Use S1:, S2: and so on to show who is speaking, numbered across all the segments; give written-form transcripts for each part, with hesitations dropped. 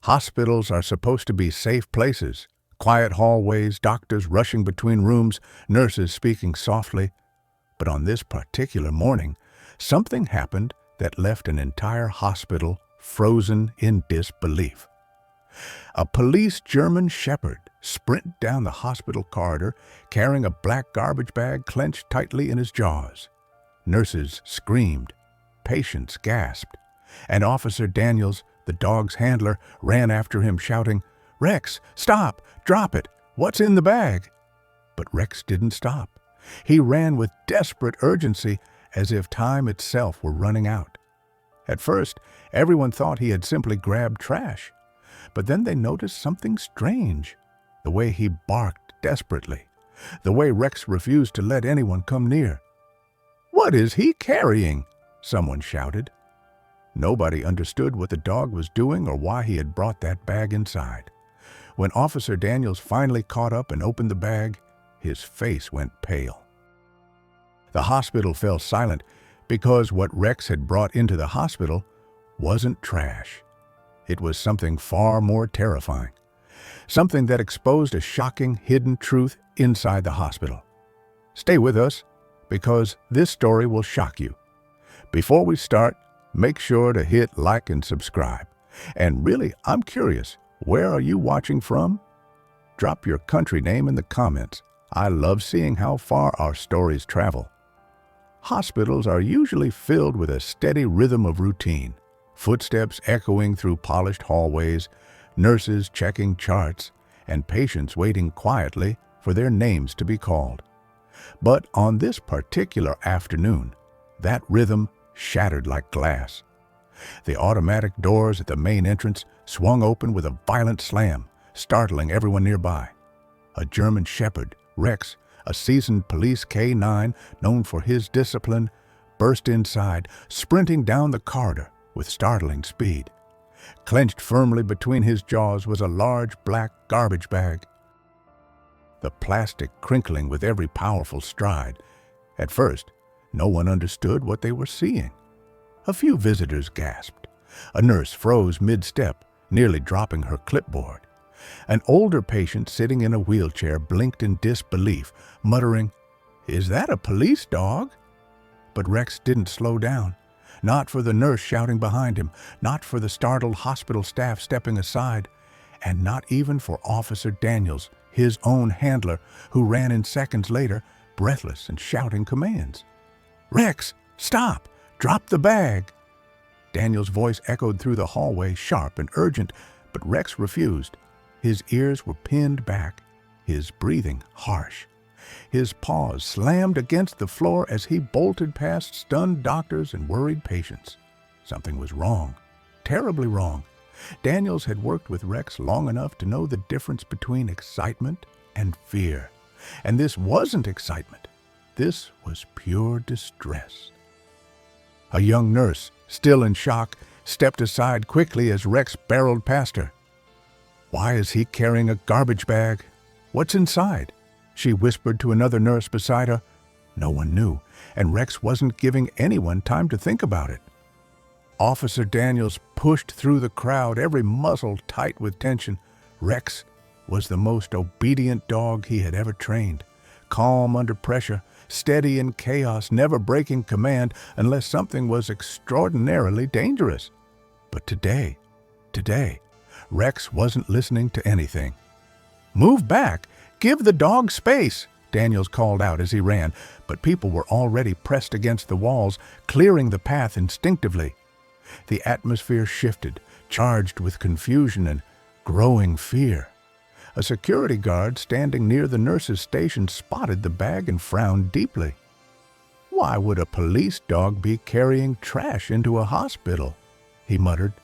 S1: Hospitals are supposed to be safe places. Quiet hallways, doctors rushing between rooms, nurses speaking softly. But on this particular morning, something happened that left an entire hospital frozen in disbelief. A police German shepherd sprinted down the hospital corridor carrying a black garbage bag clenched tightly in his jaws. Nurses screamed, patients gasped, and Officer Daniels, the dog's handler, ran after him shouting, "Rex, stop! Drop it! What's in the bag?" But Rex didn't stop. He ran with desperate urgency, as if time itself were running out. At first, everyone thought he had simply grabbed trash. But then they noticed something strange. The way he barked desperately. The way Rex refused to let anyone come near. "What is he carrying?" someone shouted. Nobody understood what the dog was doing or why he had brought that bag inside. When Officer Daniels finally caught up and opened the bag, his face went pale. The hospital fell silent because what Rex had brought into the hospital wasn't trash. It was something far more terrifying. Something that exposed a shocking, hidden truth inside the hospital. Stay with us, because this story will shock you. Before we start, make sure to hit like and subscribe. And really, I'm curious, where are you watching from? Drop your country name in the comments. I love seeing how far our stories travel. Hospitals are usually filled with a steady rhythm of routine. Footsteps echoing through polished hallways, nurses checking charts, and patients waiting quietly for their names to be called. But on this particular afternoon, that rhythm shattered like glass. The automatic doors at the main entrance swung open with a violent slam, startling everyone nearby. A German shepherd, Rex, a seasoned police K9 known for his discipline, burst inside, sprinting down the corridor with startling speed. Clenched firmly between his jaws was a large black garbage bag, the plastic crinkling with every powerful stride. At first, no one understood what they were seeing. A few visitors gasped. A nurse froze mid-step, nearly dropping her clipboard. An older patient sitting in a wheelchair blinked in disbelief, muttering, "Is that a police dog?" But Rex didn't slow down. Not for the nurse shouting behind him, not for the startled hospital staff stepping aside, and not even for Officer Daniels, his own handler, who ran in seconds later, breathless and shouting commands. "Rex, stop! Drop the bag!" Daniels' voice echoed through the hallway, sharp and urgent, but Rex refused. His ears were pinned back, his breathing harsh. His paws slammed against the floor as he bolted past stunned doctors and worried patients. Something was wrong, terribly wrong. Daniels had worked with Rex long enough to know the difference between excitement and fear. And this wasn't excitement. This was pure distress. A young nurse, still in shock, stepped aside quickly as Rex barreled past her. "Why is he carrying a garbage bag? What's inside?" she whispered to another nurse beside her. No one knew, and Rex wasn't giving anyone time to think about it. Officer Daniels pushed through the crowd, every muscle tight with tension. Rex was the most obedient dog he had ever trained. Calm under pressure, steady in chaos, never breaking command unless something was extraordinarily dangerous. But today, Rex wasn't listening to anything. "Move back! Give the dog space!" Daniels called out as he ran, but people were already pressed against the walls, clearing the path instinctively. The atmosphere shifted, charged with confusion and growing fear. A security guard standing near the nurse's station spotted the bag and frowned deeply. "Why would a police dog be carrying trash into a hospital?" he muttered.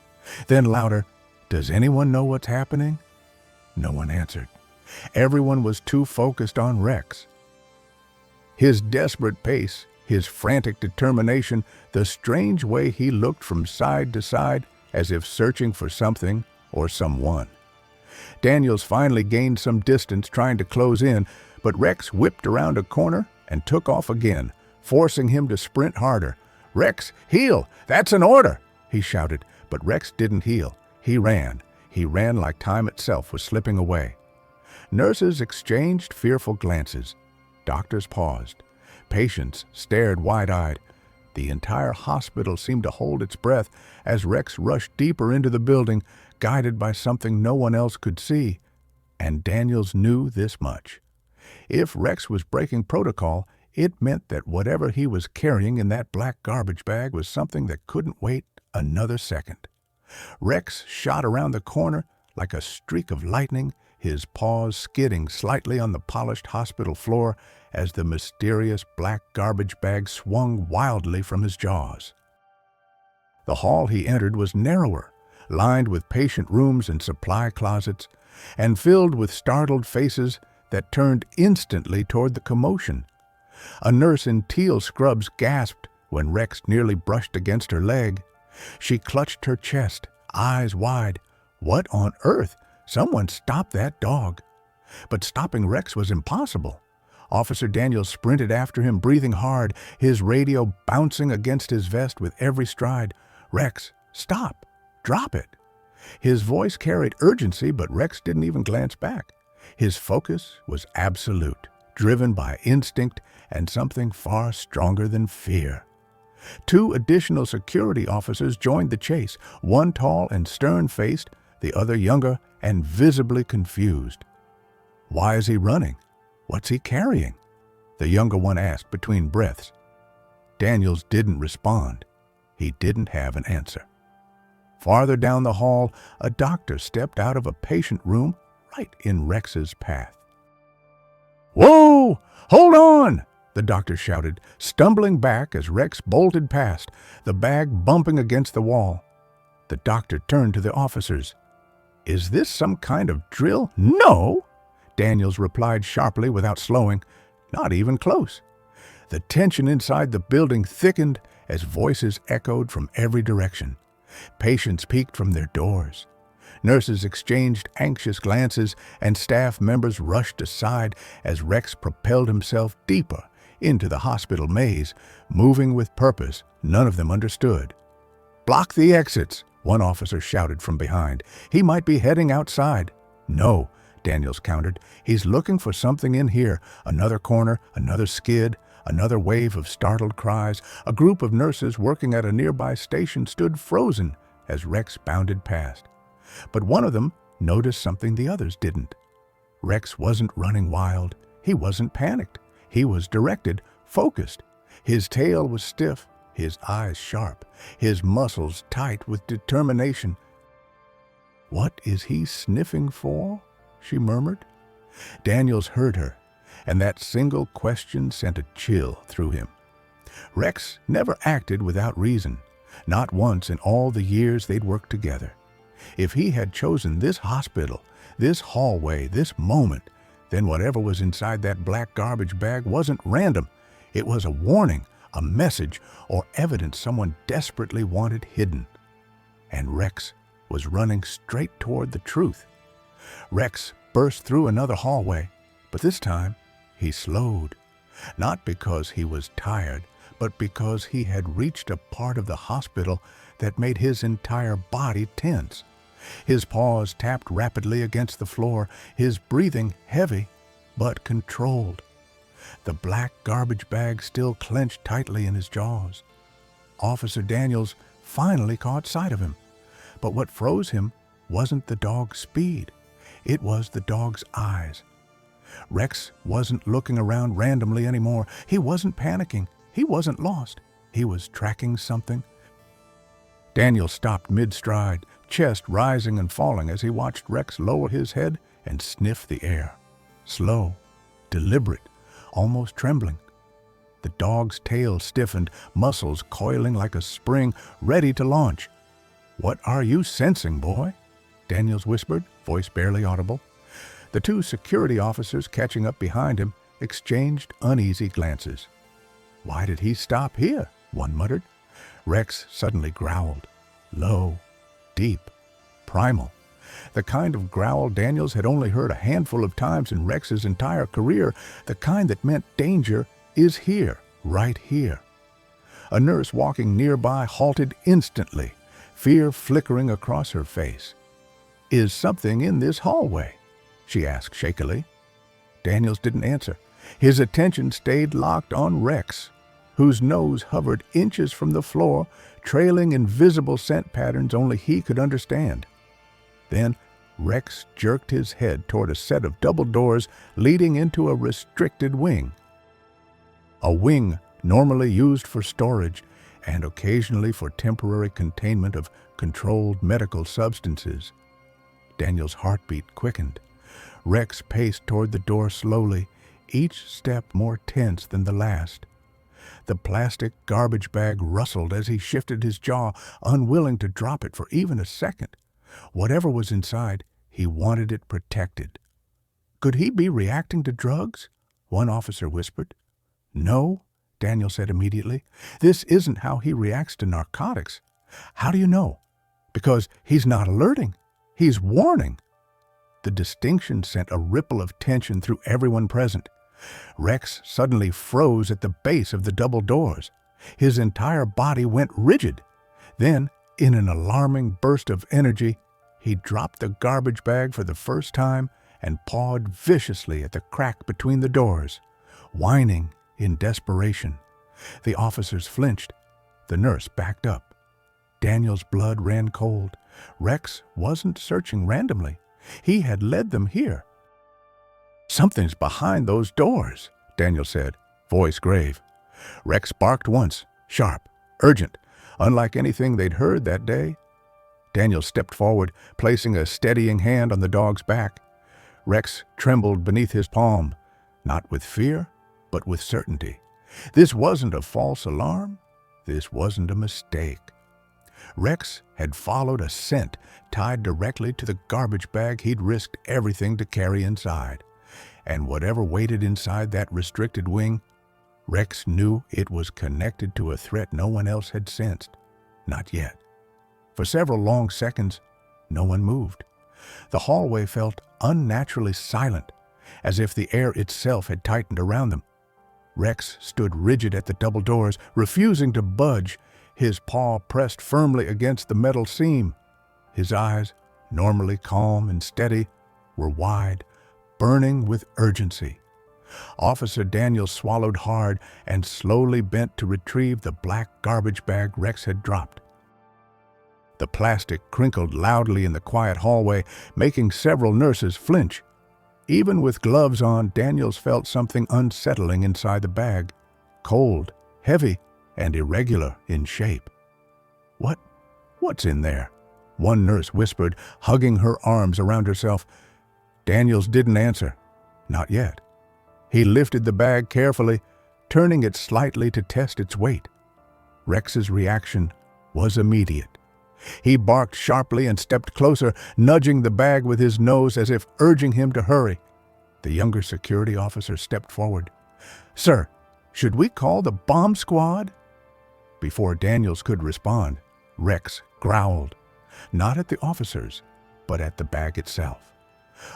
S1: Then louder, "Does anyone know what's happening?" No one answered. Everyone was too focused on Rex. His desperate pace, his frantic determination, the strange way he looked from side to side as if searching for something or someone. Daniels finally gained some distance, trying to close in, but Rex whipped around a corner and took off again, forcing him to sprint harder. "Rex, heel! That's an order!" he shouted, but Rex didn't heel. He ran, He ran like time itself was slipping away. Nurses exchanged fearful glances. Doctors paused. Patients stared wide-eyed. The entire hospital seemed to hold its breath as Rex rushed deeper into the building, guided by something no one else could see. And Daniels knew this much. If Rex was breaking protocol, it meant that whatever he was carrying in that black garbage bag was something that couldn't wait another second. Rex shot around the corner like a streak of lightning, his paws skidding slightly on the polished hospital floor as the mysterious black garbage bag swung wildly from his jaws. The hall he entered was narrower, lined with patient rooms and supply closets, and filled with startled faces that turned instantly toward the commotion. A nurse in teal scrubs gasped when Rex nearly brushed against her leg. She clutched her chest, eyes wide. What on earth? Someone stop that dog. But stopping Rex was impossible. Officer Daniels sprinted after him, breathing hard, his radio bouncing against his vest with every stride. "Rex, stop! Drop it!" His voice carried urgency, but Rex didn't even glance back. His focus was absolute, driven by instinct and something far stronger than fear. 2 additional security officers joined the chase, one tall and stern-faced, the other younger and visibly confused. "Why is he running? What's he carrying?" the younger one asked between breaths. Daniels didn't respond. He didn't have an answer. Farther down the hall, a doctor stepped out of a patient room right in Rex's path. "Whoa! Hold on!" the doctor shouted, stumbling back as Rex bolted past, the bag bumping against the wall. The doctor turned to the officers. "Is this some kind of drill?" "No!" Daniels replied sharply without slowing. "Not even close." The tension inside the building thickened as voices echoed from every direction. Patients peeked from their doors. Nurses exchanged anxious glances, and staff members rushed aside as Rex propelled himself deeper into the hospital maze, moving with purpose none of them understood. "Block the exits," one officer shouted from behind. "He might be heading outside." "No," Daniels countered. "He's looking for something in here." Another corner, another skid, another wave of startled cries. A group of nurses working at a nearby station stood frozen as Rex bounded past. But one of them noticed something the others didn't. Rex wasn't running wild. He wasn't panicked. He was directed, focused. His tail was stiff, his eyes sharp, his muscles tight with determination. "What is he sniffing for?" she murmured. Daniels heard her, and that single question sent a chill through him. Rex never acted without reason, not once in all the years they'd worked together. If he had chosen this hospital, this hallway, this moment, then whatever was inside that black garbage bag wasn't random. It was a warning, a message, or evidence someone desperately wanted hidden. And Rex was running straight toward the truth. Rex burst through another hallway, but this time he slowed, not because he was tired, but because he had reached a part of the hospital that made his entire body tense. His paws tapped rapidly against the floor, his breathing heavy but controlled. The black garbage bag still clenched tightly in his jaws. Officer Daniels finally caught sight of him. But what froze him wasn't the dog's speed. It was the dog's eyes. Rex wasn't looking around randomly anymore. He wasn't panicking. He wasn't lost. He was tracking something. Daniel stopped mid-stride, chest rising and falling as he watched Rex lower his head and sniff the air. Slow, deliberate, almost trembling. The dog's tail stiffened, muscles coiling like a spring, ready to launch. "What are you sensing, boy?" Daniels whispered, voice barely audible. The 2 security officers catching up behind him exchanged uneasy glances. "Why did he stop here?" one muttered. Rex suddenly growled. Low, deep, primal. The kind of growl Daniels had only heard a handful of times in Rex's entire career, the kind that meant danger is here, right here. A nurse walking nearby halted instantly, fear flickering across her face. "Is something in this hallway?" she asked shakily. Daniels didn't answer. His attention stayed locked on Rex, whose nose hovered inches from the floor, trailing invisible scent patterns only he could understand. Then Rex jerked his head toward a set of double doors leading into a restricted wing. A wing normally used for storage and occasionally for temporary containment of controlled medical substances. Daniel's heartbeat quickened. Rex paced toward the door slowly, each step more tense than the last. The plastic garbage bag rustled as he shifted his jaw, unwilling to drop it for even a second. Whatever was inside, he wanted it protected. Could he be reacting to drugs? One officer whispered. No, Daniel said immediately. This isn't how he reacts to narcotics. How do you know? Because he's not alerting. He's warning. The distinction sent a ripple of tension through everyone present. Rex suddenly froze at the base of the double doors. His entire body went rigid. Then, in an alarming burst of energy, he dropped the garbage bag for the first time and pawed viciously at the crack between the doors, whining in desperation. The officers flinched. The nurse backed up. Daniel's blood ran cold. Rex wasn't searching randomly. He had led them here. "Something's behind those doors," Daniel said, voice grave. Rex barked once, sharp, urgent, unlike anything they'd heard that day. Daniel stepped forward, placing a steadying hand on the dog's back. Rex trembled beneath his palm, not with fear, but with certainty. This wasn't a false alarm. This wasn't a mistake. Rex had followed a scent tied directly to the garbage bag he'd risked everything to carry inside. And whatever waited inside that restricted wing, Rex knew it was connected to a threat no one else had sensed. Not yet. For several long seconds, no one moved. The hallway felt unnaturally silent, as if the air itself had tightened around them. Rex stood rigid at the double doors, refusing to budge, his paw pressed firmly against the metal seam. His eyes, normally calm and steady, were wide, burning with urgency. Officer Daniels swallowed hard and slowly bent to retrieve the black garbage bag Rex had dropped. The plastic crinkled loudly in the quiet hallway, making several nurses flinch. Even with gloves on, Daniels felt something unsettling inside the bag, cold, heavy, and irregular in shape. What's in there?" one nurse whispered, hugging her arms around herself. Daniels didn't answer. Not yet. He lifted the bag carefully, turning it slightly to test its weight. Rex's reaction was immediate. He barked sharply and stepped closer, nudging the bag with his nose as if urging him to hurry. The younger security officer stepped forward. "Sir, should we call the bomb squad?" Before Daniels could respond, Rex growled, not at the officers, but at the bag itself.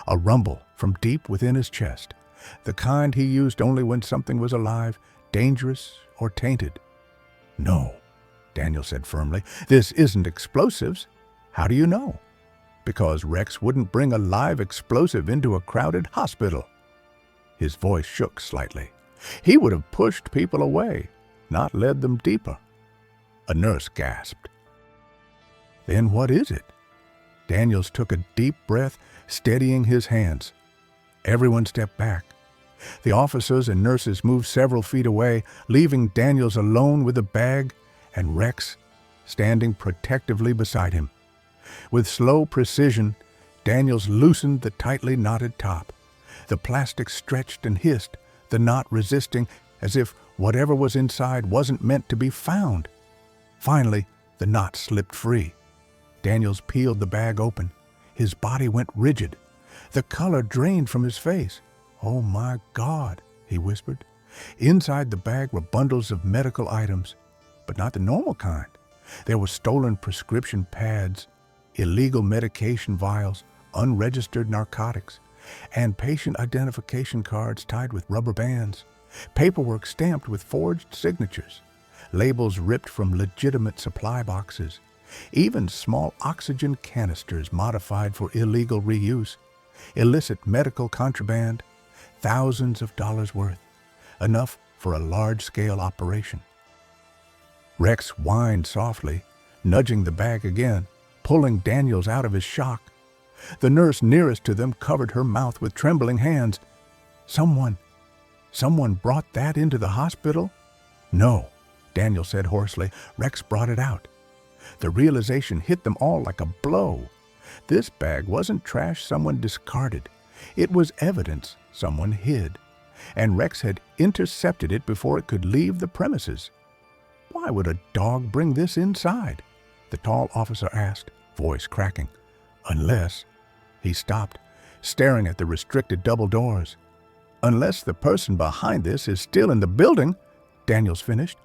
S1: A rumble from deep within his chest, the kind he used only when something was alive, dangerous, or tainted. "No," Daniel said firmly, "this isn't explosives." "How do you know?" "Because Rex wouldn't bring a live explosive into a crowded hospital." His voice shook slightly. "He would have pushed people away, not led them deeper." A nurse gasped. "Then what is it?" Daniels took a deep breath, steadying his hands. Everyone stepped back. The officers and nurses moved several feet away, leaving Daniels alone with the bag and Rex standing protectively beside him. With slow precision, Daniels loosened the tightly knotted top. The plastic stretched and hissed, the knot resisting, as if whatever was inside wasn't meant to be found. Finally, the knot slipped free. Daniels peeled the bag open. His body went rigid. The color drained from his face. "Oh my God," he whispered. Inside the bag were bundles of medical items, but not the normal kind. There were stolen prescription pads, illegal medication vials, unregistered narcotics, and patient identification cards tied with rubber bands, paperwork stamped with forged signatures, labels ripped from legitimate supply boxes, Even small oxygen canisters modified for illegal reuse, illicit medical contraband, thousands of dollars worth, enough for a large-scale operation. Rex whined softly, nudging the bag again, pulling Daniels out of his shock. The nurse nearest to them covered her mouth with trembling hands. Someone brought that into the hospital? No, Daniel said hoarsely. Rex brought it out. The realization hit them all like a blow. This bag wasn't trash someone discarded. It was evidence someone hid, and Rex had intercepted it before it could leave the premises. Why would a dog bring this inside? The tall officer asked, voice cracking. Unless... He stopped, staring at the restricted double doors. Unless the person behind this is still in the building, Daniels finished.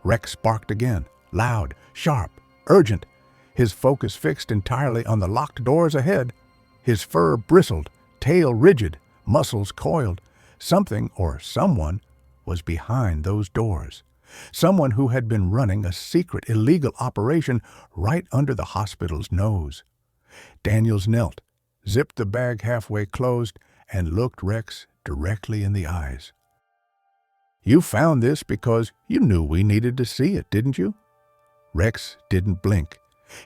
S1: Rex barked again, loud, sharp, urgent, his focus fixed entirely on the locked doors ahead. His fur bristled, tail rigid, muscles coiled. Something or someone was behind those doors. Someone who had been running a secret illegal operation right under the hospital's nose. Daniels knelt, zipped the bag halfway closed, and looked Rex directly in the eyes. You found this because you knew we needed to see it, didn't you? Rex didn't blink.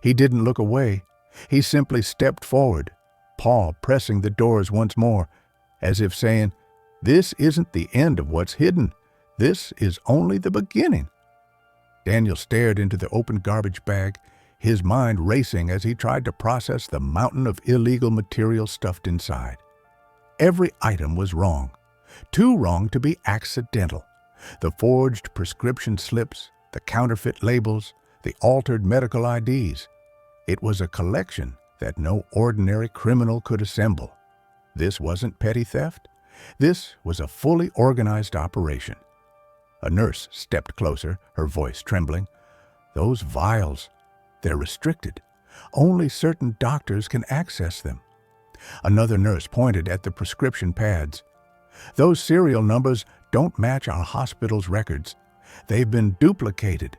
S1: He didn't look away. He simply stepped forward, paw pressing the doors once more, as if saying, this isn't the end of what's hidden. This is only the beginning. Daniel stared into the open garbage bag, his mind racing as he tried to process the mountain of illegal material stuffed inside. Every item was wrong, too wrong to be accidental. The forged prescription slips, the counterfeit labels, the altered medical IDs. It was a collection that no ordinary criminal could assemble. This wasn't petty theft. This was a fully organized operation. A nurse stepped closer, her voice trembling. Those vials, they're restricted. Only certain doctors can access them. Another nurse pointed at the prescription pads. Those serial numbers don't match our hospital's records. They've been duplicated.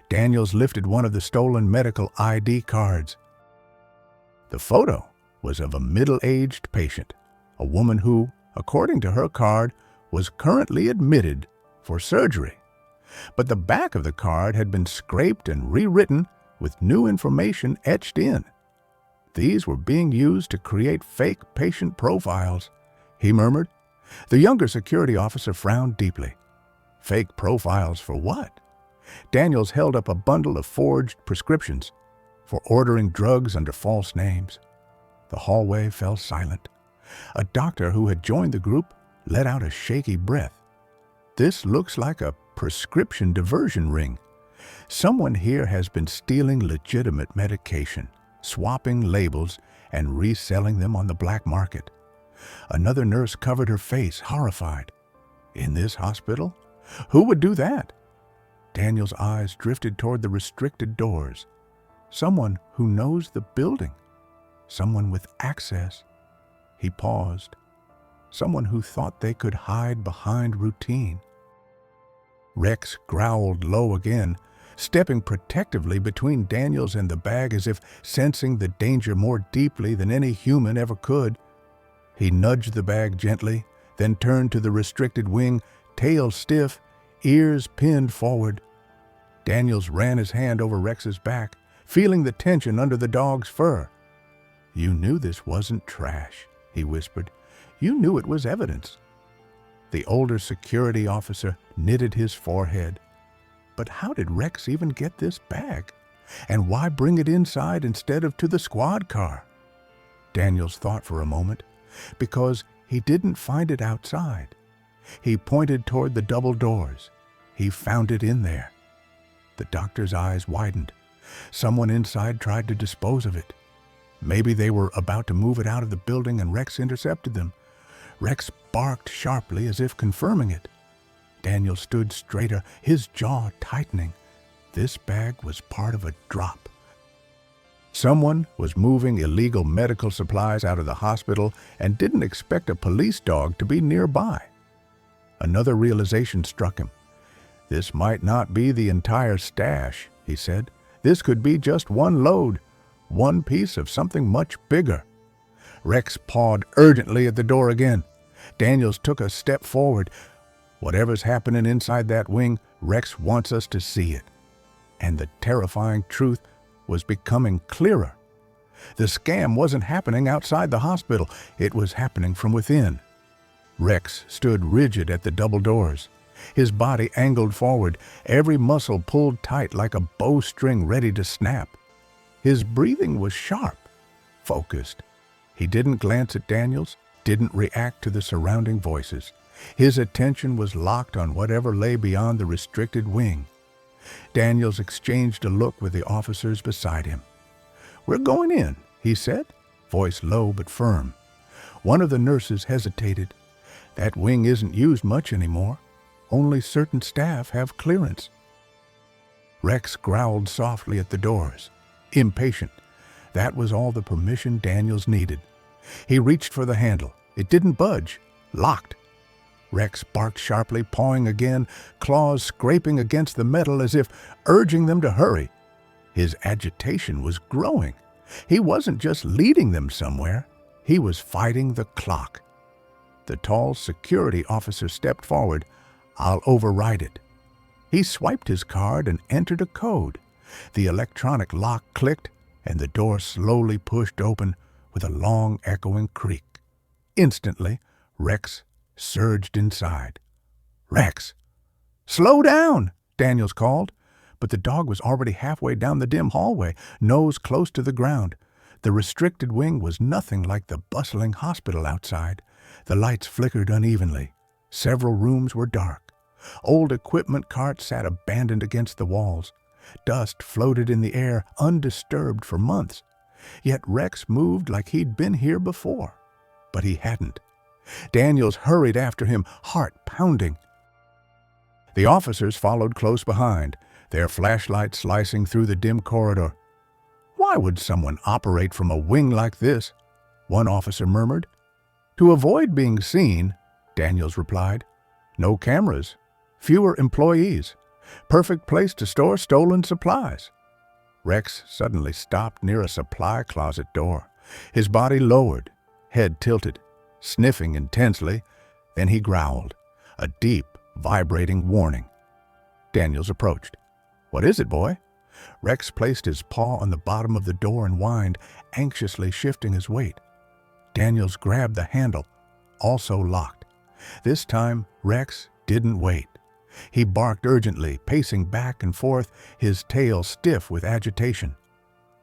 S1: Daniels lifted one of the stolen medical ID cards. The photo was of a middle-aged patient, a woman who, according to her card, was currently admitted for surgery. But the back of the card had been scraped and rewritten with new information etched in. These were being used to create fake patient profiles, he murmured. The younger security officer frowned deeply. Fake profiles for what? Daniels held up a bundle of forged prescriptions for ordering drugs under false names. The hallway fell silent. A doctor who had joined the group let out a shaky breath. This looks like a prescription diversion ring. Someone here has been stealing legitimate medication, swapping labels, and reselling them on the black market. Another nurse covered her face, horrified. In this hospital? Who would do that? Daniel's eyes drifted toward the restricted doors. Someone who knows the building. Someone with access. He paused. Someone who thought they could hide behind routine. Rex growled low again, stepping protectively between Daniels and the bag as if sensing the danger more deeply than any human ever could. He nudged the bag gently, then turned to the restricted wing, tail stiff, ears pinned forward. Daniels ran his hand over Rex's back, feeling the tension under the dog's fur. You knew this wasn't trash, he whispered. You knew it was evidence. The older security officer knitted his forehead. But how did Rex even get this bag? And why bring it inside instead of to the squad car? Daniels thought for a moment. Because he didn't find it outside. He pointed toward the double doors. He found it in there. The doctor's eyes widened. Someone inside tried to dispose of it. Maybe they were about to move it out of the building and Rex intercepted them. Rex barked sharply as if confirming it. Daniel stood straighter, his jaw tightening. This bag was part of a drop. Someone was moving illegal medical supplies out of the hospital and didn't expect a police dog to be nearby. Another realization struck him. This might not be the entire stash, he said. This could be just one load, one piece of something much bigger. Rex pawed urgently at the door again. Daniels took a step forward. Whatever's happening inside that wing, Rex wants us to see it. And the terrifying truth was becoming clearer. The scam wasn't happening outside the hospital. It was happening from within. Rex stood rigid at the double doors, his body angled forward, every muscle pulled tight like a bowstring ready to snap. His breathing was sharp, focused. He didn't glance at Daniels, didn't react to the surrounding voices. His attention was locked on whatever lay beyond the restricted wing. Daniels exchanged a look with the officers beside him. "We're going in," he said, voice low but firm. One of the nurses hesitated. "That wing isn't used much anymore. Only certain staff have clearance." Rex growled softly at the doors, impatient. That was all the permission Daniels needed. He reached for the handle. It didn't budge. Locked. Rex barked sharply, pawing again, claws scraping against the metal as if urging them to hurry. His agitation was growing. He wasn't just leading them somewhere. He was fighting the clock. The tall security officer stepped forward. "I'll override it." He swiped his card and entered a code. The electronic lock clicked, and the door slowly pushed open with a long, echoing creak. Instantly, Rex surged inside. "Rex!" "Slow down!" Daniels called. But the dog was already halfway down the dim hallway, nose close to the ground. The restricted wing was nothing like the bustling hospital outside. The lights flickered unevenly. Several rooms were dark. Old equipment carts sat abandoned against the walls. Dust floated in the air, undisturbed for months. Yet Rex moved like he'd been here before. But he hadn't. Daniels hurried after him, heart pounding. The officers followed close behind, their flashlights slicing through the dim corridor. "Why would someone operate from a wing like this?" one officer murmured. "To avoid being seen," Daniels replied. "No cameras, fewer employees. Perfect place to store stolen supplies." Rex suddenly stopped near a supply closet door. His body lowered, head tilted, sniffing intensely. Then he growled, a deep, vibrating warning. Daniels approached. "What is it, boy?" Rex placed his paw on the bottom of the door and whined, anxiously shifting his weight. Daniels grabbed the handle, also locked. This time, Rex didn't wait. He barked urgently, pacing back and forth, his tail stiff with agitation.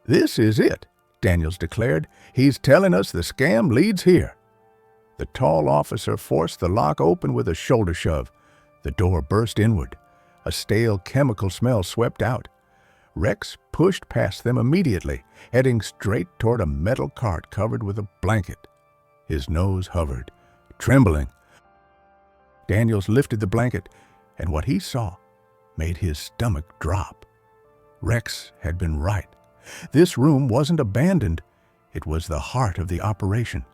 S1: "This is it," Daniels declared. "He's telling us the scam leads here." The tall officer forced the lock open with a shoulder shove. The door burst inward. A stale chemical smell swept out. Rex pushed past them immediately, heading straight toward a metal cart covered with a blanket. His nose hovered, trembling. Daniels lifted the blanket, and what he saw made his stomach drop. Rex had been right. This room wasn't abandoned. It was the heart of the operation.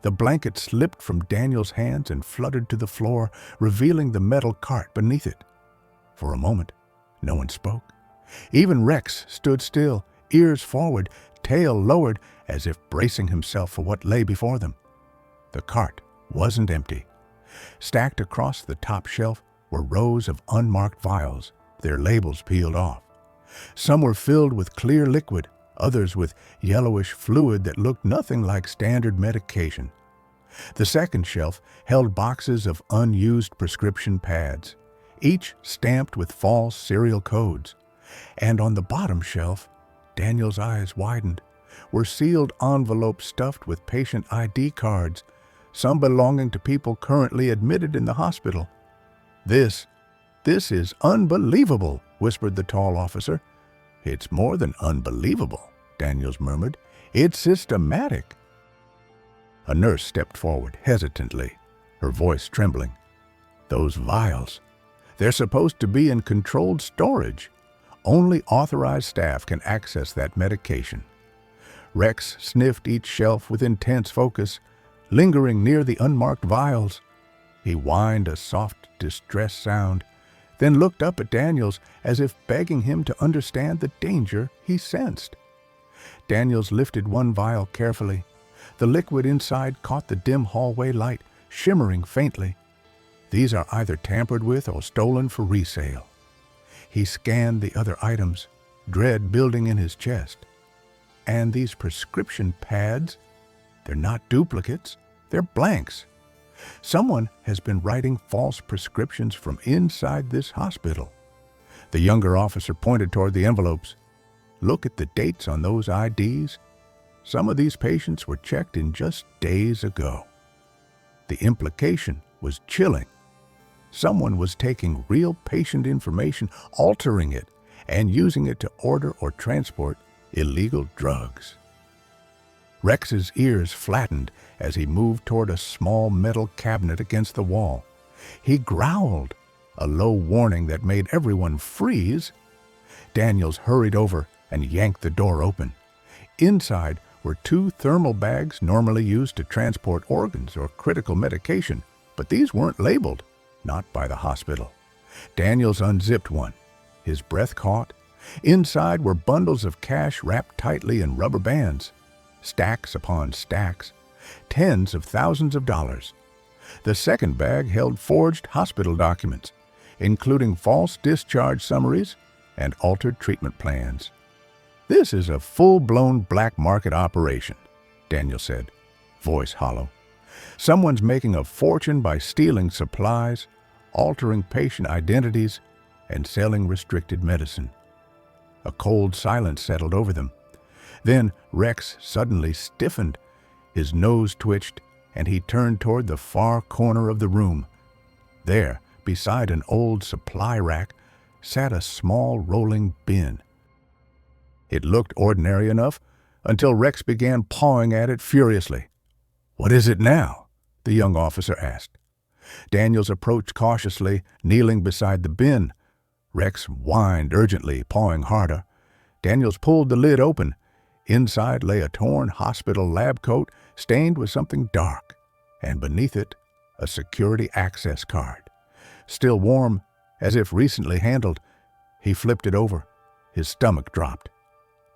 S1: The blanket slipped from Daniel's hands and fluttered to the floor, revealing the metal cart beneath it. For a moment, no one spoke. Even Rex stood still, ears forward, tail lowered, as if bracing himself for what lay before them. The cart wasn't empty. Stacked across the top shelf were rows of unmarked vials, their labels peeled off. Some were filled with clear liquid, others with yellowish fluid that looked nothing like standard medication. The second shelf held boxes of unused prescription pads, each stamped with false serial codes. And on the bottom shelf, Daniel's eyes widened, were sealed envelopes stuffed with patient ID cards, some belonging to people currently admitted in the hospital. This is unbelievable," whispered the tall officer. "It's more than unbelievable," Daniels murmured. "It's systematic." A nurse stepped forward hesitantly, her voice trembling. "Those vials, they're supposed to be in controlled storage. Only authorized staff can access that medication." Rex sniffed each shelf with intense focus, lingering near the unmarked vials. He whined a soft, distressed sound, then looked up at Daniels as if begging him to understand the danger he sensed. Daniels lifted one vial carefully. The liquid inside caught the dim hallway light, shimmering faintly. These are either tampered with or stolen for resale. He scanned the other items, dread building in his chest. And these prescription pads, they're not duplicates, they're blanks. Someone has been writing false prescriptions from inside this hospital. The younger officer pointed toward the envelopes. Look at the dates on those IDs. Some of these patients were checked in just days ago. The implication was chilling. Someone was taking real patient information, altering it, and using it to order or transport illegal drugs. Rex's ears flattened as he moved toward a small metal cabinet against the wall. He growled, a low warning that made everyone freeze. Daniels hurried over and yanked the door open. Inside were 2 thermal bags normally used to transport organs or critical medication, but these weren't labeled, not by the hospital. Daniels unzipped one. His breath caught. Inside were bundles of cash wrapped tightly in rubber bands. Stacks upon stacks, tens of thousands of dollars. The second bag held forged hospital documents, including false discharge summaries and altered treatment plans. This is a full-blown black market operation, Daniel said, voice hollow. Someone's making a fortune by stealing supplies, altering patient identities, and selling restricted medicine. A cold silence settled over them. Then Rex suddenly stiffened. His nose twitched, and he turned toward the far corner of the room. There, beside an old supply rack, sat a small rolling bin. It looked ordinary enough until Rex began pawing at it furiously. "What is it now?" the young officer asked. Daniels approached cautiously, kneeling beside the bin. Rex whined urgently, pawing harder. Daniels pulled the lid open. Inside lay a torn hospital lab coat stained with something dark, and beneath it, a security access card. Still warm, as if recently handled, he flipped it over. His stomach dropped.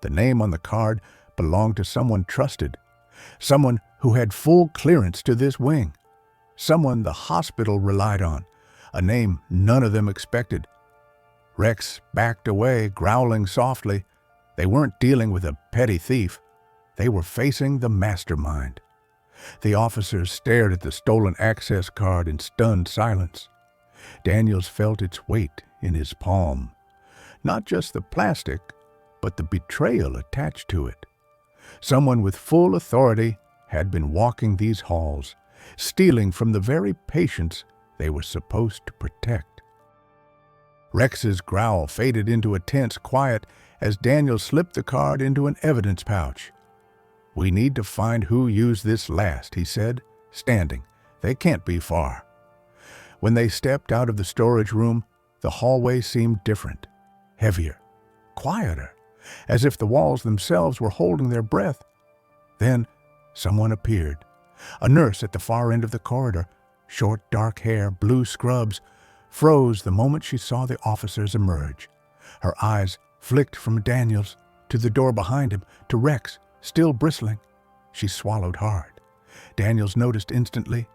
S1: The name on the card belonged to someone trusted, someone who had full clearance to this wing, someone the hospital relied on, a name none of them expected. Rex backed away, growling softly. They weren't dealing with a petty thief. They were facing the mastermind. The officers stared at the stolen access card in stunned silence. Daniels felt its weight in his palm. Not just the plastic, but the betrayal attached to it. Someone with full authority had been walking these halls, stealing from the very patients they were supposed to protect. Rex's growl faded into a tense quiet as Daniel slipped the card into an evidence pouch. "We need to find who used this last," he said, standing. "They can't be far." When they stepped out of the storage room, the hallway seemed different, heavier, quieter, as if the walls themselves were holding their breath. Then someone appeared, a nurse at the far end of the corridor. Short, dark hair, blue scrubs, froze the moment she saw the officers emerge. Her eyes flicked from Daniels to the door behind him, to Rex, still bristling. She swallowed hard. Daniels noticed instantly.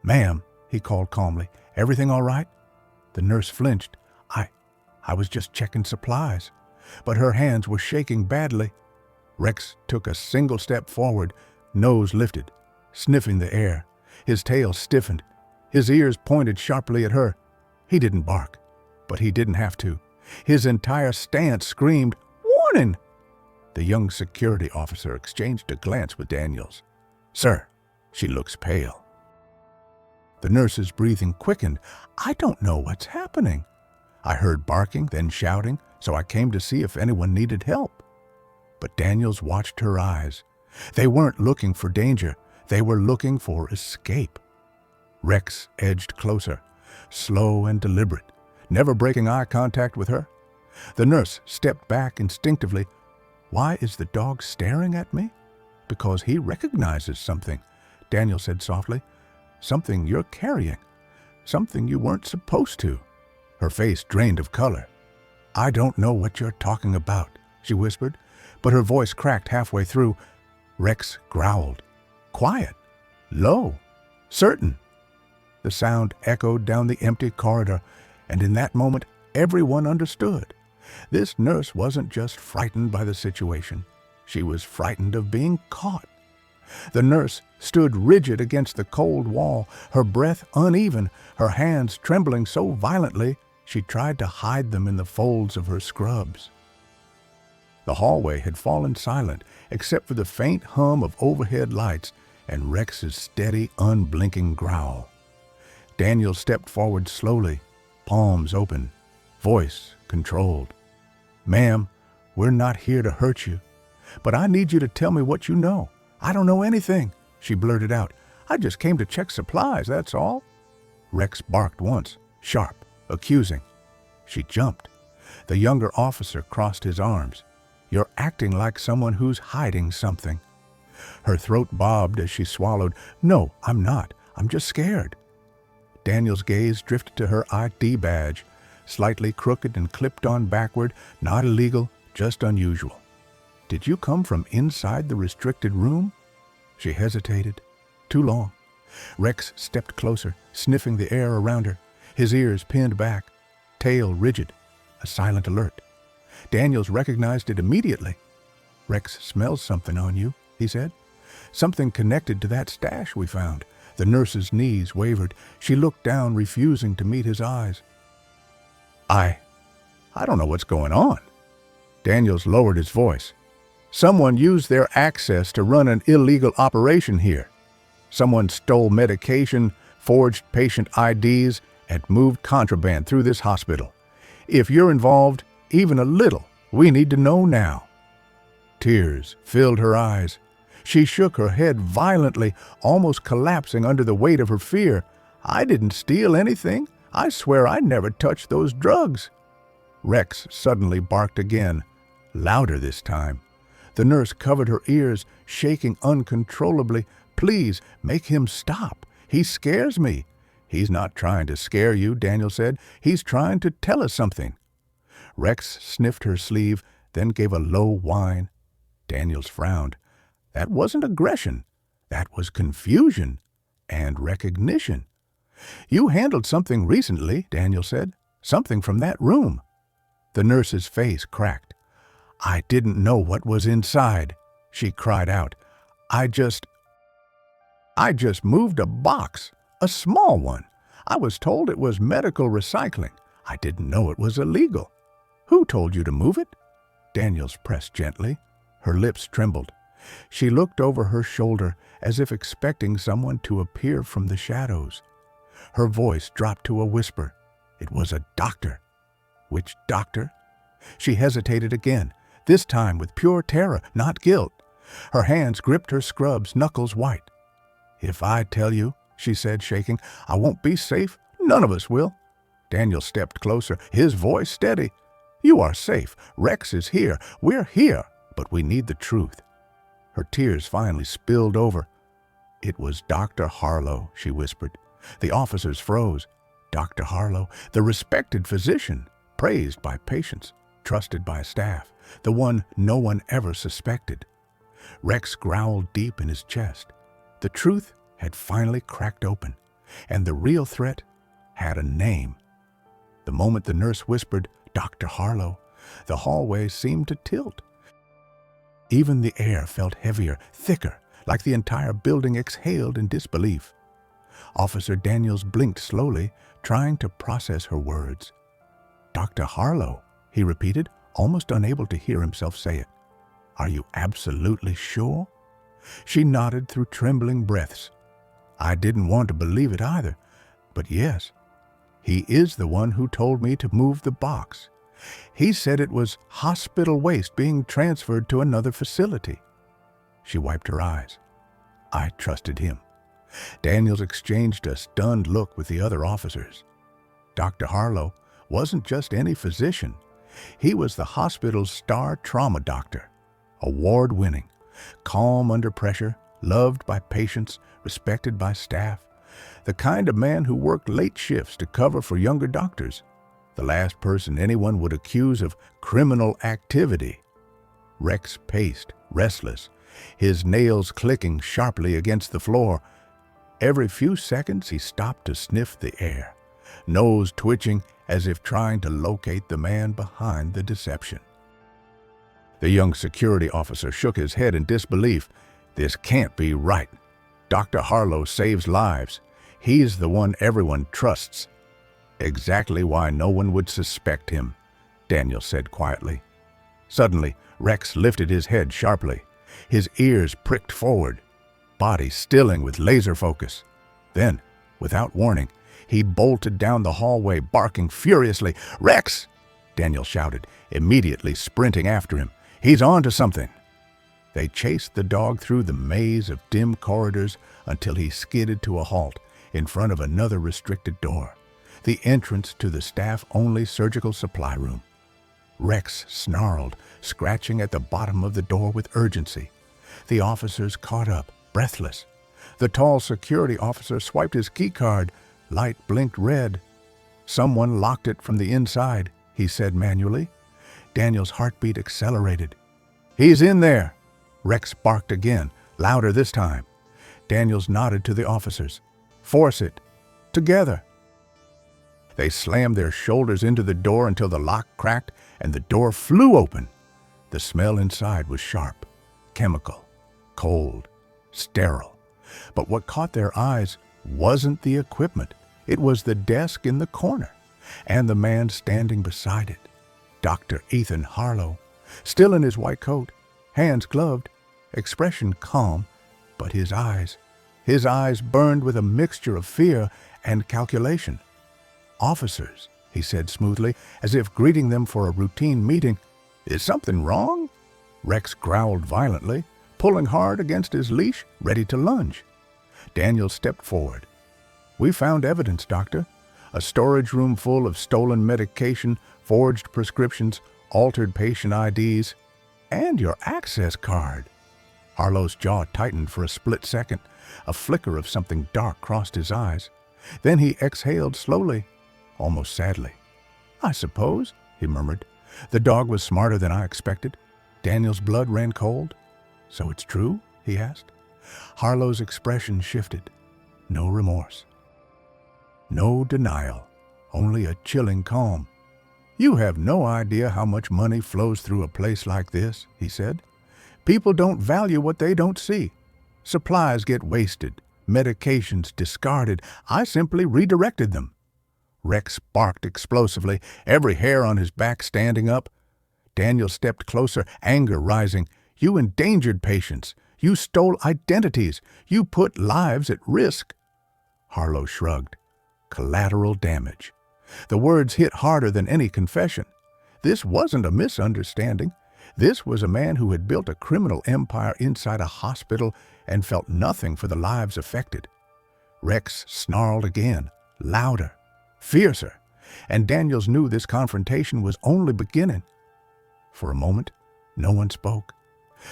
S1: "Ma'am," he called calmly, "everything all right?" The nurse flinched. I was just checking supplies." But her hands were shaking badly. Rex took a single step forward, nose lifted, sniffing the air. His tail stiffened. His ears pointed sharply at her. He didn't bark, but he didn't have to. His entire stance screamed, "Warning!" The young security officer exchanged a glance with Daniels. "Sir, she looks pale." The nurse's breathing quickened. "I don't know what's happening. I heard barking, then shouting, so I came to see if anyone needed help." But Daniels watched her eyes. They weren't looking for danger. They were looking for escape. Rex edged closer, slow and deliberate, never breaking eye contact with her. The nurse stepped back instinctively. "Why is the dog staring at me?" "Because he recognizes something," Daniel said softly. "Something you're carrying. Something you weren't supposed to." Her face drained of color. "I don't know what you're talking about," she whispered, but her voice cracked halfway through. Rex growled. "Quiet, low, certain." The sound echoed down the empty corridor, and in that moment, everyone understood. This nurse wasn't just frightened by the situation. She was frightened of being caught. The nurse stood rigid against the cold wall, her breath uneven, her hands trembling so violently she tried to hide them in the folds of her scrubs. The hallway had fallen silent except for the faint hum of overhead lights and Rex's steady, unblinking growl. Daniel stepped forward slowly, palms open, voice controlled. "Ma'am, we're not here to hurt you, but I need you to tell me what you know." "I don't know anything," she blurted out. "I just came to check supplies, that's all." Rex barked once, sharp, accusing. She jumped. The younger officer crossed his arms. "You're acting like someone who's hiding something." Her throat bobbed as she swallowed. "No, I'm not. I'm just scared." Daniel's gaze drifted to her ID badge, slightly crooked and clipped on backward, not illegal, just unusual. "Did you come from inside the restricted room?" She hesitated. Too long. Rex stepped closer, sniffing the air around her, his ears pinned back, tail rigid, a silent alert. Daniels recognized it immediately. "Rex smells something on you," he said. "Something connected to that stash we found." The nurse's knees wavered. She looked down, refusing to meet his eyes. I don't know what's going on." Daniels lowered his voice. "Someone used their access to run an illegal operation here. Someone stole medication, forged patient IDs, and moved contraband through this hospital. If you're involved, even a little, we need to know now." Tears filled her eyes. She shook her head violently, almost collapsing under the weight of her fear. "I didn't steal anything. I swear I never touched those drugs." Rex suddenly barked again, louder this time. The nurse covered her ears, shaking uncontrollably. "Please, make him stop. He scares me." "He's not trying to scare you," Daniel said. "He's trying to tell us something." Rex sniffed her sleeve, then gave a low whine. Daniels frowned. That wasn't aggression. That was confusion and recognition. "You handled something recently," Daniel said. "Something from that room." The nurse's face cracked. "I didn't know what was inside," she cried out. I just moved a box, a small one. I was told it was medical recycling. I didn't know it was illegal." "Who told you to move it?" Daniels pressed gently. Her lips trembled. She looked over her shoulder as if expecting someone to appear from the shadows. Her voice dropped to a whisper. It was a doctor. Which doctor? She hesitated again, this time with pure terror, not guilt. Her hands gripped her scrubs, knuckles white. "If I tell you," she said, shaking, "I won't be safe. None of us will." Daniel stepped closer, his voice steady. "You are safe. Rex is here. We're here, but we need the truth." Her tears finally spilled over. "It was Dr. Harlow," she whispered. The officers froze. Dr. Harlow, the respected physician, praised by patients, trusted by staff, the one no one ever suspected. Rex growled deep in his chest. The truth had finally cracked open, and the real threat had a name. The moment the nurse whispered, "Dr. Harlow," the hallway seemed to tilt. Even the air felt heavier, thicker, like the entire building exhaled in disbelief. Officer Daniels blinked slowly, trying to process her words. "Dr. Harlow," he repeated, almost unable to hear himself say it. "Are you absolutely sure?" She nodded through trembling breaths. "I didn't want to believe it either, but yes, he is the one who told me to move the box. He said it was hospital waste being transferred to another facility." She wiped her eyes. I trusted him. Daniels exchanged a stunned look with the other officers. Dr. Harlow wasn't just any physician. He was the hospital's star trauma doctor, award-winning, calm under pressure, loved by patients, respected by staff, the kind of man who worked late shifts to cover for younger doctors. the last person anyone would accuse of criminal activity. Rex paced, restless, his nails clicking sharply against the floor. Every few seconds he stopped to sniff the air, nose twitching as if trying to locate the man behind the deception. The young security officer shook his head in disbelief. This can't be right. Dr. Harlow saves lives. He's the one everyone trusts. Exactly why no one would suspect him, Daniel said quietly. Suddenly, Rex lifted his head sharply. His ears pricked forward, body stilling with laser focus. Then, without warning, he bolted down the hallway, barking furiously. "Rex!" Daniel shouted, immediately sprinting after him. "He's on to something." They chased the dog through the maze of dim corridors until he skidded to a halt in front of another restricted door, the entrance to the staff-only surgical supply room. Rex snarled, scratching at the bottom of the door with urgency. The officers caught up, breathless. The tall security officer swiped his keycard. Light blinked red. "Someone locked it from the inside," he said manually. Daniel's heartbeat accelerated. "He's in there!" Rex barked again, louder this time. Daniels nodded to the officers. "Force it. Together." They slammed their shoulders into the door until the lock cracked and the door flew open. The smell inside was sharp, chemical, cold, sterile. But what caught their eyes wasn't the equipment. It was the desk in the corner and the man standing beside it. Dr. Ethan Harlow, still in his white coat, hands gloved, expression calm, but his eyes burned with a mixture of fear and calculation. "Officers," he said smoothly, as if greeting them for a routine meeting. "Is something wrong?" Rex growled violently, pulling hard against his leash, ready to lunge. Daniel stepped forward. "We found evidence, Doctor. A storage room full of stolen medication, forged prescriptions, altered patient IDs, and your access card." Harlow's jaw tightened for a split second. A flicker of something dark crossed his eyes. Then he exhaled slowly, almost sadly. "I suppose," he murmured. "The dog was smarter than I expected." Daniel's blood ran cold. "So it's true?" he asked. Harlow's expression shifted. No remorse. No denial. Only a chilling calm. "You have no idea how much money flows through a place like this," he said. "People don't value what they don't see. Supplies get wasted, medications discarded. I simply redirected them." Rex barked explosively, every hair on his back standing up. Daniel stepped closer, anger rising. "You endangered patients. You stole identities. You put lives at risk." Harlow shrugged. Collateral damage. The words hit harder than any confession. This wasn't a misunderstanding. This was a man who had built a criminal empire inside a hospital and felt nothing for the lives affected. Rex snarled again, louder, fiercer, and Daniels knew this confrontation was only beginning. For a moment, no one spoke.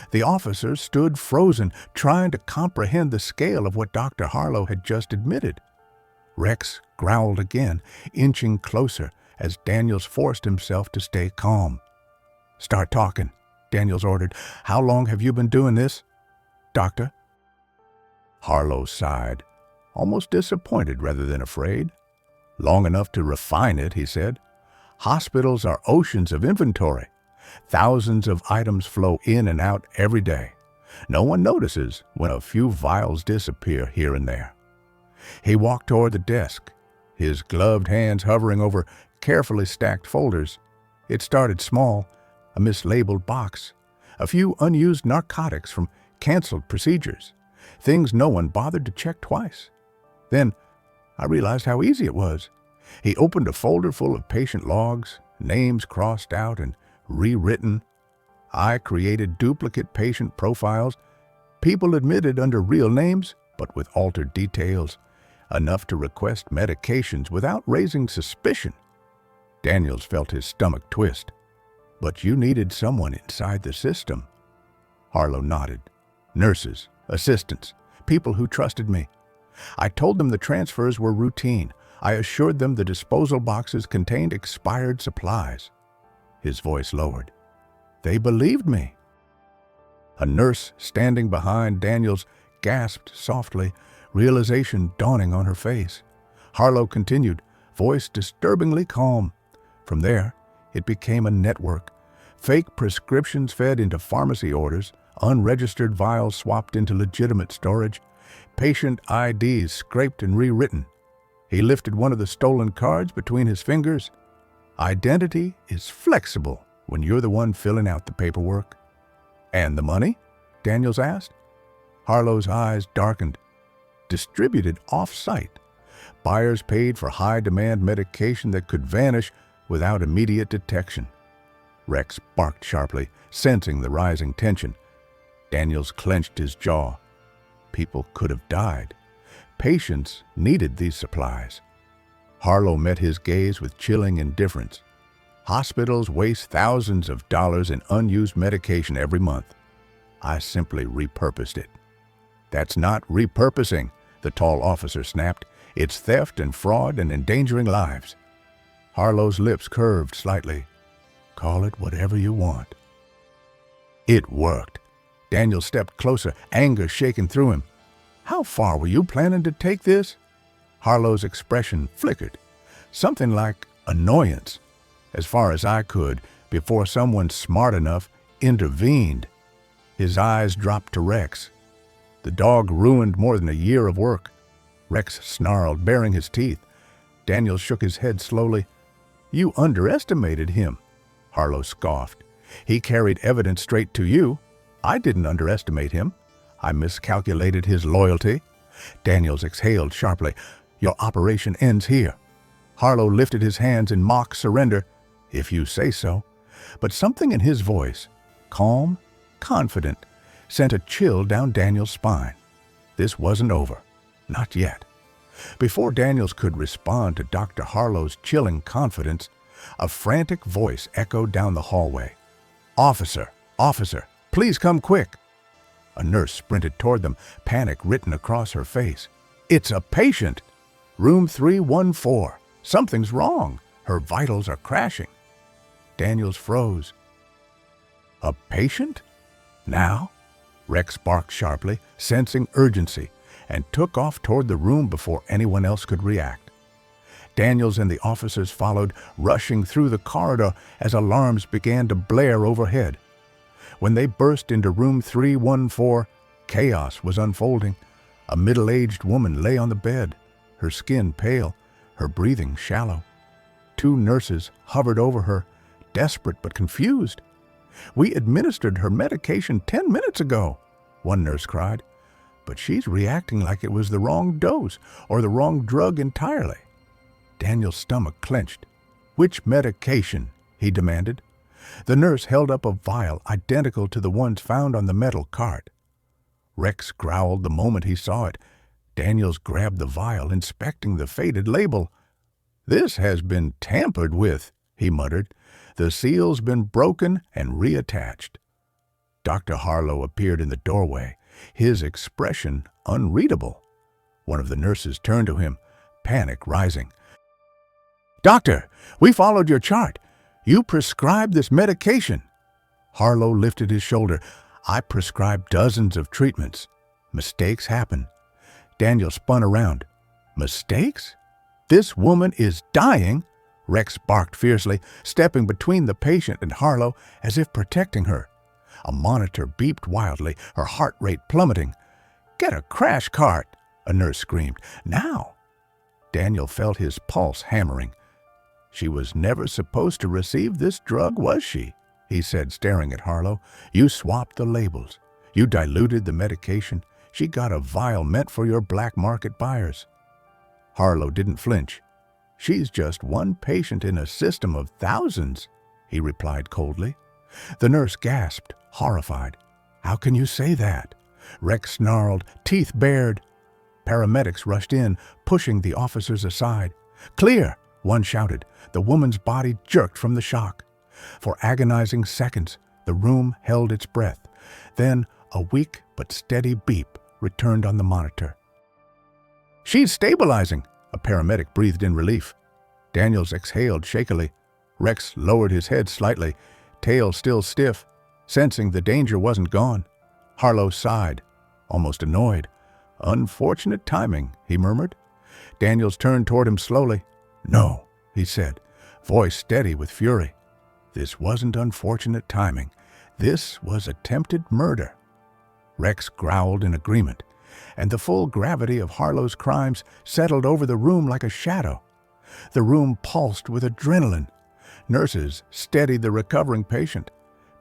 S1: The officers stood frozen, trying to comprehend the scale of what Dr. Harlow had just admitted. Rex growled again, inching closer as Daniels forced himself to stay calm. "Start talking," Daniels ordered. "How long have you been doing this, Doctor?" Harlow sighed, almost disappointed rather than afraid. "Long enough to refine it," he said. "Hospitals are oceans of inventory. Thousands of items flow in and out every day. No one notices when a few vials disappear here and there." He walked toward the desk, his gloved hands hovering over carefully stacked folders. It started small, a mislabeled box, a few unused narcotics from canceled procedures, things no one bothered to check twice. Then I realized how easy it was. He opened a folder full of patient logs, names crossed out and rewritten. I created duplicate patient profiles, people admitted under real names but with altered details, enough to request medications without raising suspicion. Daniels felt his stomach twist. "But you needed someone inside the system." Harlow nodded. "Nurses, assistants, people who trusted me. I told them the transfers were routine, I assured them the disposal boxes contained expired supplies. His voice lowered. They believed me. A nurse standing behind Daniels gasped softly, realization dawning on her face. Harlow continued, voice disturbingly calm. From there, it became a network. Fake prescriptions fed into pharmacy orders, unregistered vials swapped into legitimate storage, patient IDs scraped and rewritten. He lifted one of the stolen cards between his fingers. Identity is flexible when you're the one filling out the paperwork. And the money? Daniels asked. Harlow's eyes darkened. Distributed off-site. Buyers paid for high-demand medication that could vanish without immediate detection. Rex barked sharply, sensing the rising tension. Daniels clenched his jaw. People could have died. Patients needed these supplies. Harlow met his gaze with chilling indifference. Hospitals waste thousands of dollars in unused medication every month. I simply repurposed it. That's not repurposing, the tall officer snapped. It's theft and fraud and endangering lives. Harlow's lips curved slightly. Call it whatever you want. It worked. Daniel stepped closer, anger shaking through him. How far were you planning to take this? Harlow's expression flickered. Something like annoyance. As far as I could, before someone smart enough intervened. His eyes dropped to Rex. The dog ruined more than a year of work. Rex snarled, baring his teeth. Daniel shook his head slowly. You underestimated him. Harlow scoffed. He carried evidence straight to you. I didn't underestimate him. I miscalculated his loyalty. Daniels exhaled sharply. Your operation ends here. Harlow lifted his hands in mock surrender. If you say so. But something in his voice, calm, confident, sent a chill down Daniel's spine. This wasn't over. Not yet. Before Daniels could respond to Dr. Harlow's chilling confidence, a frantic voice echoed down the hallway. Officer, officer, please come quick. A nurse sprinted toward them, panic written across her face. It's a patient. Room 314. Something's wrong. Her vitals are crashing. Daniels froze. A patient? Now? Rex barked sharply, sensing urgency, and took off toward the room before anyone else could react. Daniels and the officers followed, rushing through the corridor as alarms began to blare overhead. When they burst into room 314, chaos was unfolding. A middle-aged woman lay on the bed, her skin pale, her breathing shallow. Two nurses hovered over her, desperate but confused. We administered her medication 10 minutes ago, one nurse cried. But she's reacting like it was the wrong dose or the wrong drug entirely. Daniel's stomach clenched. Which medication? He demanded. The nurse held up a vial identical to the ones found on the metal cart. Rex growled the moment he saw it. Daniels grabbed the vial, inspecting the faded label. This has been tampered with, he muttered. The seal's been broken and reattached. Dr. Harlow appeared in the doorway, his expression unreadable. One of the nurses turned to him, panic rising. Doctor, we followed your chart. You prescribed this medication. Harlow lifted his shoulder. I prescribed dozens of treatments. Mistakes happen. Daniel spun around. Mistakes? This woman is dying? Rex barked fiercely, stepping between the patient and Harlow as if protecting her. A monitor beeped wildly, her heart rate plummeting. Get a crash cart, a nurse screamed. Now! Daniel felt his pulse hammering. She was never supposed to receive this drug, was she? He said, staring at Harlow. You swapped the labels. You diluted the medication. She got a vial meant for your black market buyers. Harlow didn't flinch. She's just one patient in a system of thousands, he replied coldly. The nurse gasped, horrified. How can you say that? Rex snarled, teeth bared. Paramedics rushed in, pushing the officers aside. Clear, one shouted. The woman's body jerked from the shock. For agonizing seconds, the room held its breath. Then a weak but steady beep returned on the monitor. She's stabilizing, A paramedic breathed in relief. Daniels exhaled shakily. Rex lowered his head slightly, tail still stiff, sensing the danger wasn't gone. Harlow sighed, almost annoyed. "Unfortunate timing," he murmured. Daniels turned toward him slowly. "No," he said, voice steady with fury. "This wasn't unfortunate timing. This was attempted murder." Rex growled in agreement, and the full gravity of Harlow's crimes settled over the room like a shadow. The room pulsed with adrenaline. Nurses steadied the recovering patient.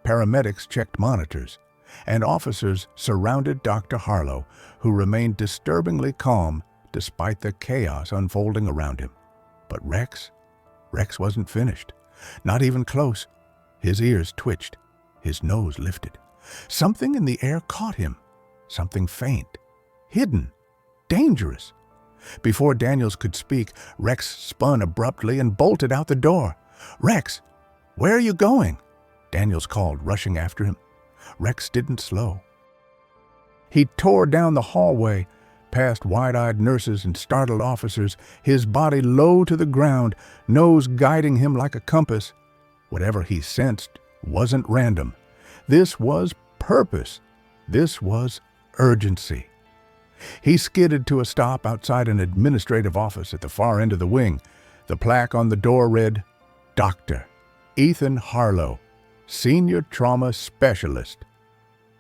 S1: Paramedics checked monitors, and officers surrounded Dr. Harlow, who remained disturbingly calm despite the chaos unfolding around him. But Rex wasn't finished. Not even close. His ears twitched. His nose lifted. Something in the air caught him. Something faint, hidden, dangerous. Before Daniels could speak, Rex spun abruptly and bolted out the door. "Rex, where are you going?" Daniels called, rushing after him. Rex didn't slow. He tore down the hallway, past wide-eyed nurses and startled officers, his body low to the ground, nose guiding him like a compass. Whatever he sensed wasn't random. This was purpose. This was urgency. He skidded to a stop outside an administrative office at the far end of the wing. The plaque on the door read, "Dr. Ethan Harlow, Senior Trauma Specialist."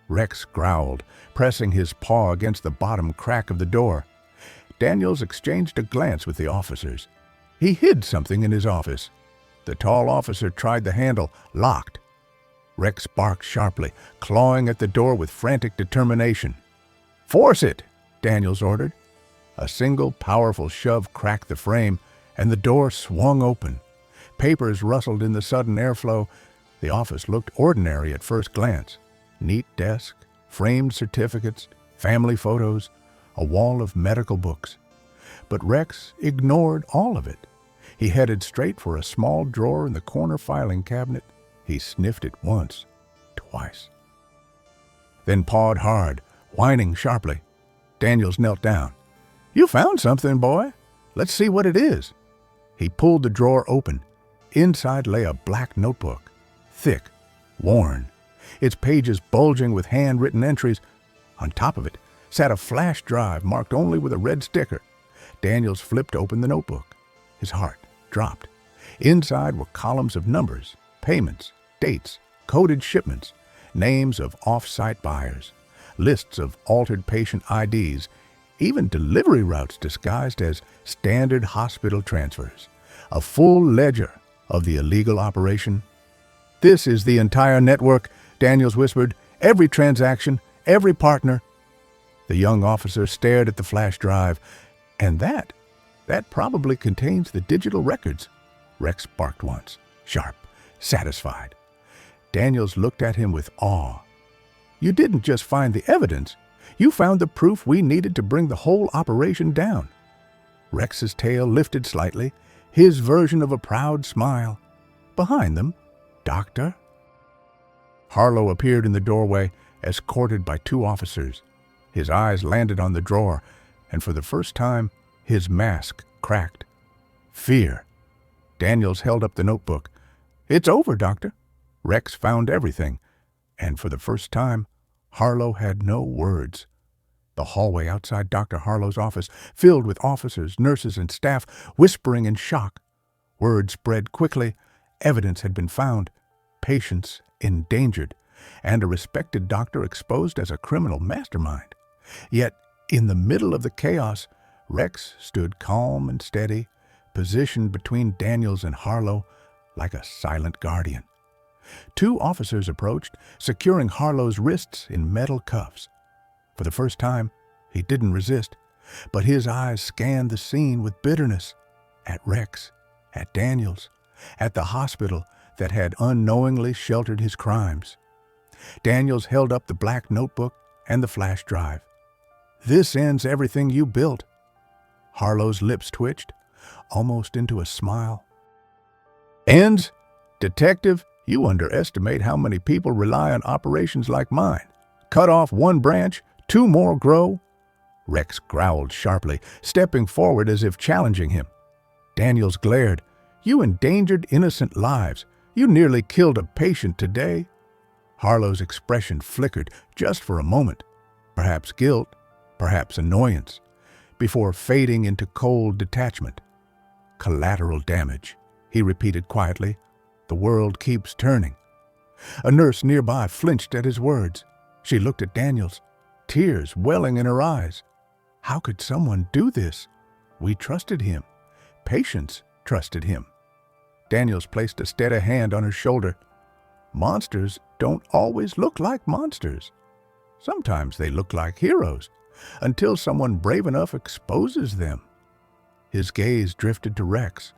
S1: Rex growled, pressing his paw against the bottom crack of the door. Daniels exchanged a glance with the officers. He hid something in his office. The tall officer tried the handle, locked. Rex barked sharply, clawing at the door with frantic determination. "Force it," Daniels ordered. A single powerful shove cracked the frame, and the door swung open. Papers rustled in the sudden airflow. The office looked ordinary at first glance. Neat desk, framed certificates, family photos, a wall of medical books. But Rex ignored all of it. He headed straight for a small drawer in the corner filing cabinet. He sniffed it once, twice. Then pawed hard, whining sharply. Daniels knelt down. "You found something, boy. Let's see what it is." He pulled the drawer open. Inside lay a black notebook, thick, worn, its pages bulging with handwritten entries. On top of it sat a flash drive marked only with a red sticker. Daniels flipped open the notebook. His heart dropped. Inside were columns of numbers, payments, dates, coded shipments, names of off-site buyers, lists of altered patient IDs, even delivery routes disguised as standard hospital transfers. A full ledger of the illegal operation. "This is the entire network," Daniels whispered. "Every transaction, every partner." The young officer stared at the flash drive. "And that probably contains the digital records," Rex barked once, sharp, satisfied. Daniels looked at him with awe. "You didn't just find the evidence. You found the proof we needed to bring the whole operation down." Rex's tail lifted slightly, his version of a proud smile. Behind them, Dr. Harlow appeared in the doorway, escorted by two officers. His eyes landed on the drawer, and for the first time, his mask cracked. Fear. Daniels held up the notebook. "It's over, Doctor. Rex found everything." And for the first time, Harlow had no words. The hallway outside Dr. Harlow's office, filled with officers, nurses, and staff, whispering in shock. Word spread quickly. Evidence had been found. Patients endangered, and a respected doctor exposed as a criminal mastermind. Yet, in the middle of the chaos, Rex stood calm and steady, positioned between Daniels and Harlow like a silent guardian. Two officers approached, securing Harlow's wrists in metal cuffs. For the first time, he didn't resist, but his eyes scanned the scene with bitterness. At Rex, at Daniels, at the hospital that had unknowingly sheltered his crimes. Daniels held up the black notebook and the flash drive. "This ends everything you built." Harlow's lips twitched, almost into a smile. "Ends? Detective, you underestimate how many people rely on operations like mine. Cut off one branch, two more grow." Rex growled sharply, stepping forward as if challenging him. Daniels glared. "You endangered innocent lives. You nearly killed a patient today." Harlow's expression flickered just for a moment, perhaps guilt, perhaps annoyance, before fading into cold detachment. "Collateral damage," he repeated quietly. "The world keeps turning." A nurse nearby flinched at his words. She looked at Daniels, tears welling in her eyes. How could someone do this? We trusted him. Patients trusted him. Daniels placed a steady hand on her shoulder. Monsters don't always look like monsters. Sometimes they look like heroes, until someone brave enough exposes them. His gaze drifted to Rex.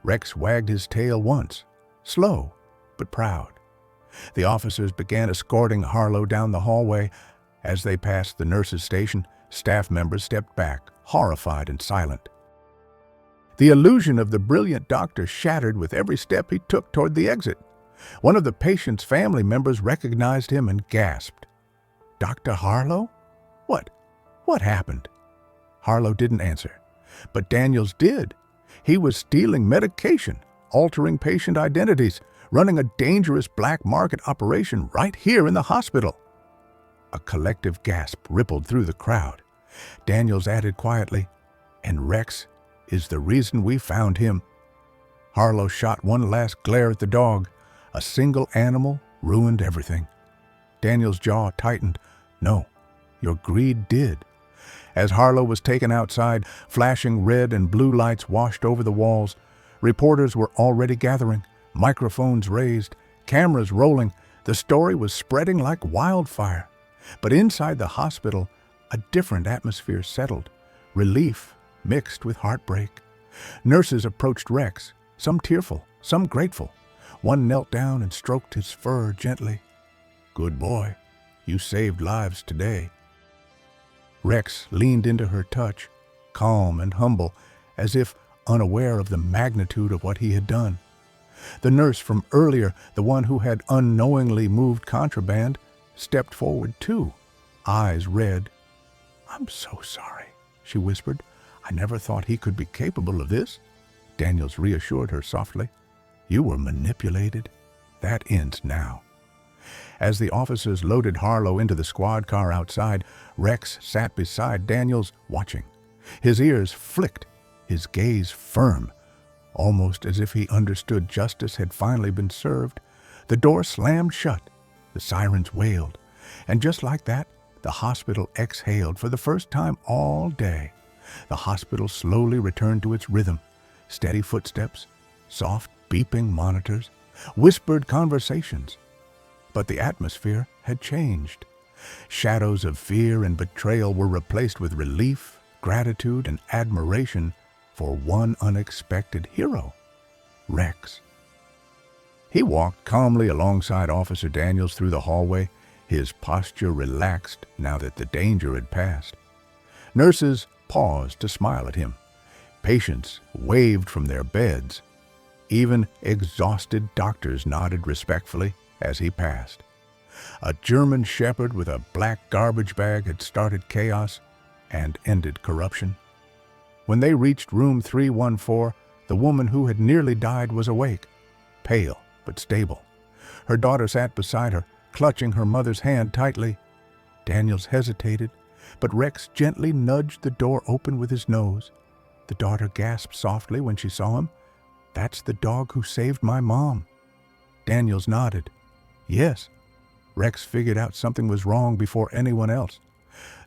S1: Rex wagged his tail once, slow but proud. The officers began escorting Harlow down the hallway. As they passed the nurse's station, staff members stepped back, horrified and silent. The illusion of the brilliant doctor shattered with every step he took toward the exit. One of the patient's family members recognized him and gasped. "Dr. Harlow? What happened?" Harlow didn't answer, but Daniels did. He was stealing medication, altering patient identities, running a dangerous black market operation right here in the hospital. A collective gasp rippled through the crowd. Daniels added quietly, "And Rex is the reason we found him." Harlow shot one last glare at the dog. A single animal ruined everything. Daniels' jaw tightened. "No, your greed did." As Harlow was taken outside, flashing red and blue lights washed over the walls. Reporters were already gathering, microphones raised, cameras rolling. The story was spreading like wildfire. But inside the hospital, a different atmosphere settled, relief mixed with heartbreak. Nurses approached Rex, some tearful, some grateful. One knelt down and stroked his fur gently. "Good boy, you saved lives today." Rex leaned into her touch, calm and humble, as if unaware of the magnitude of what he had done. The nurse from earlier, the one who had unknowingly moved contraband, stepped forward too, eyes red. "I'm so sorry," she whispered. "I never thought he could be capable of this." Daniels reassured her softly. "You were manipulated. That ends now." As the officers loaded Harlow into the squad car outside, Rex sat beside Daniels, watching. His ears flicked, his gaze firm, almost as if he understood justice had finally been served. The door slammed shut, the sirens wailed, and just like that, the hospital exhaled for the first time all day. The hospital slowly returned to its rhythm, steady footsteps, soft beeping monitors, whispered conversations. But the atmosphere had changed. Shadows of fear and betrayal were replaced with relief, gratitude, and admiration for one unexpected hero, Rex. He walked calmly alongside Officer Daniels through the hallway, his posture relaxed now that the danger had passed. Nurses paused to smile at him. Patients waved from their beds. Even exhausted doctors nodded respectfully as he passed. A German shepherd with a black garbage bag had started chaos and ended corruption. When they reached room 314, the woman who had nearly died was awake, pale but stable. Her daughter sat beside her, clutching her mother's hand tightly. Daniels hesitated, but Rex gently nudged the door open with his nose. The daughter gasped softly when she saw him. "That's the dog who saved my mom." Daniels nodded. "Yes." Rex figured out something was wrong before anyone else.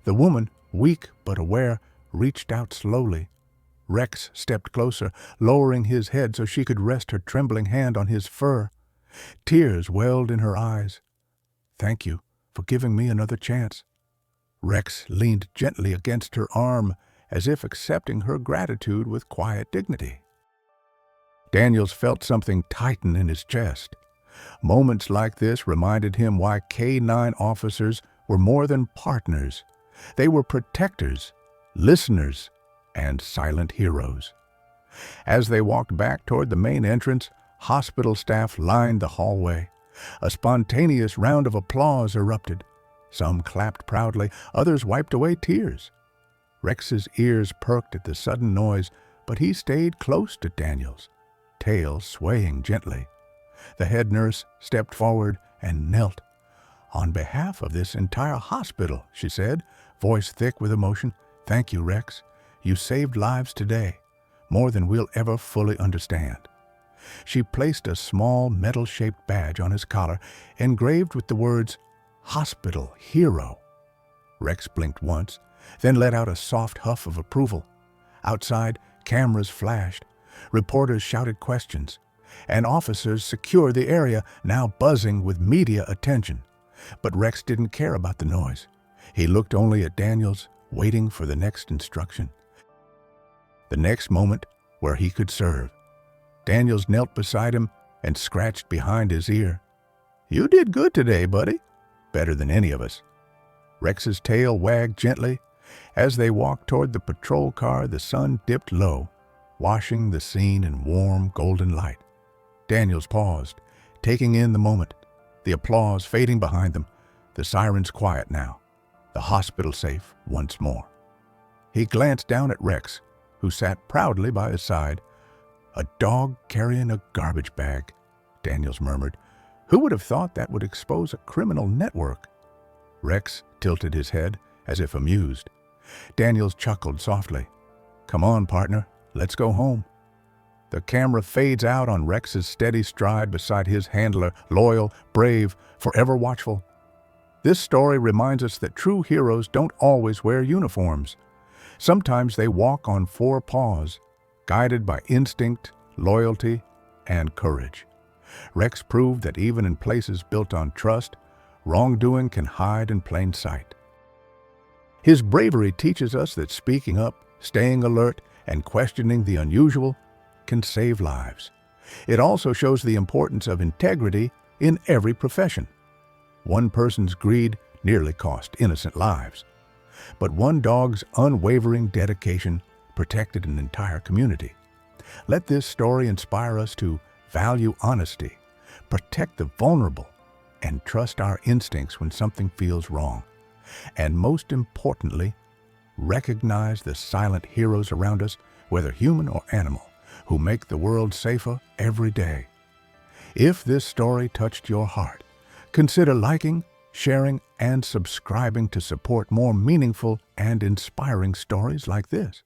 S1: The woman, weak but aware, reached out slowly. Rex stepped closer, lowering his head so she could rest her trembling hand on his fur. Tears welled in her eyes. "Thank you for giving me another chance." Rex leaned gently against her arm, as if accepting her gratitude with quiet dignity. Daniels felt something tighten in his chest. Moments like this reminded him why K-9 officers were more than partners. They were protectors, listeners, and silent heroes. As they walked back toward the main entrance, hospital staff lined the hallway. A spontaneous round of applause erupted. Some clapped proudly, others wiped away tears. Rex's ears perked at the sudden noise, but he stayed close to Daniel's, tail swaying gently. The head nurse stepped forward and knelt. "On behalf of this entire hospital," she said, voice thick with emotion, "thank you, Rex. You saved lives today, more than we'll ever fully understand." She placed a small metal-shaped badge on his collar, engraved with the words, "Hospital Hero." Rex blinked once, then let out a soft huff of approval. Outside, cameras flashed, reporters shouted questions, and officers secured the area, now buzzing with media attention. But Rex didn't care about the noise. He looked only at Daniels, waiting for the next instruction. The next moment where he could serve. Daniels knelt beside him and scratched behind his ear. "You did good today, buddy. Better than any of us." Rex's tail wagged gently. As they walked toward the patrol car, the sun dipped low, washing the scene in warm, golden light. Daniels paused, taking in the moment, the applause fading behind them, the sirens quiet now, the hospital safe once more. He glanced down at Rex, who sat proudly by his side. "A dog carrying a garbage bag," Daniels murmured. "Who would have thought that would expose a criminal network?" Rex tilted his head, as if amused. Daniels chuckled softly. "Come on, partner, let's go home." The camera fades out on Rex's steady stride beside his handler, loyal, brave, forever watchful. This story reminds us that true heroes don't always wear uniforms. Sometimes they walk on four paws, guided by instinct, loyalty, and courage. Rex proved that even in places built on trust, wrongdoing can hide in plain sight. His bravery teaches us that speaking up, staying alert, and questioning the unusual can save lives. It also shows the importance of integrity in every profession. One person's greed nearly cost innocent lives, but one dog's unwavering dedication protected an entire community. Let this story inspire us to value honesty, protect the vulnerable, and trust our instincts when something feels wrong. And most importantly, recognize the silent heroes around us, whether human or animal, who make the world safer every day. If this story touched your heart, consider liking, sharing, and subscribing to support more meaningful and inspiring stories like this.